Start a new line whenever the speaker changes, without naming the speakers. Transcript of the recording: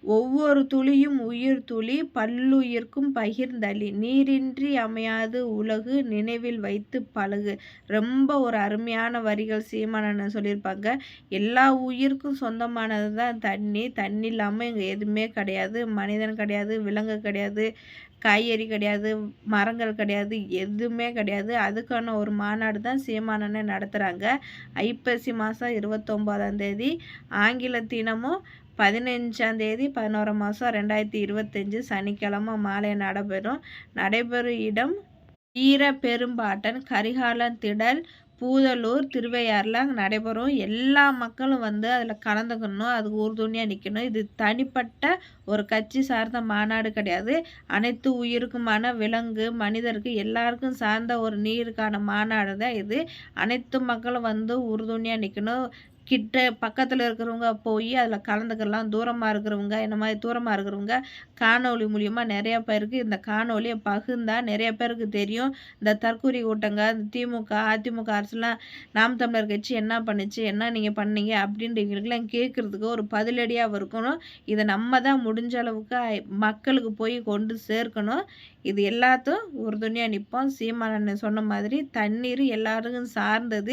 ஒவ்வொரு துளியும் உயிர் துளி பல்லுயிர்க்கும் பகிர்ந்தளி நீரின்றி அமையாது உலகு நினைவில் வைத்து பழகு. ரொம்ப ஒரு அருமையான வரிகள் சீமானண்ணன் சொல்லியிருப்பாங்க. எல்லா உயிருக்கும் சொந்தமானது தான் தண்ணி. தண்ணி இல்லாமல் இங்கே எதுவுமே கிடையாது. மனிதன் கிடையாது, விலங்கு கிடையாது, காய்கறி கிடையாது, மரங்கள் கிடையாது, எதுவுமே கிடையாது. அதுக்கான ஒரு மாநாடு தான் சீமானண்ணன் நடத்துகிறாங்க. ஐப்பசி மாதம் 29ஆம் தேதி, ஆங்கில தினமும் 15ஆம் தேதி 11ஆம் மாதம் 2025 சனிக்கிழமை மாலை நடைபெறும் இடம் வீர பெரும்பாட்டன் கரிகாலன் திடல் பூதலூர் திருவையாறில் நடைபெறும். எல்லா மக்களும் வந்து அதில் கலந்துக்கணும், அதுக்கு உறுதுணையாக நிற்கணும். இது தனிப்பட்ட ஒரு கட்சி சார்ந்த மாநாடு கிடையாது. அனைத்து உயிருக்குமான விலங்கு மனிதருக்கு எல்லாருக்கும் சார்ந்த ஒரு நீருக்கான மாநாடு தான் இது. அனைத்து மக்களும் வந்து உறுதுணையாக நிற்கணும். பக்கத்தில் இருக்கிறவங்க போய் அதில் கலந்துக்கலாம். தூரமாக இருக்கிறவங்க, இந்த மாதிரி தூரமாக இருக்கிறவங்க காணொளி மூலியமாக நிறையா பேருக்கு இந்த காணொலியை பகிர்ந்தால் நிறைய பேருக்கு தெரியும். இந்த தற்கூரி கூட்டங்க, இந்த திமுக அதிமுக அரசுலாம் நாம் தமிழர் கட்சி என்ன பண்ணுச்சு, என்ன நீங்கள் பண்ணீங்க அப்படின்றவங்களுக்குலாம் கேட்குறதுக்கு ஒரு பதிலடியாக இருக்கணும். இதை நம்ம தான் முடிஞ்ச அளவுக்கு மக்களுக்கு போய் கொண்டு சேர்க்கணும். இது எல்லாத்தையும் உறுதுணையாக நிற்போம். சீமானண்ணன் சொன்ன மாதிரி தண்ணீர் எல்லாருக்கும் சார்ந்தது.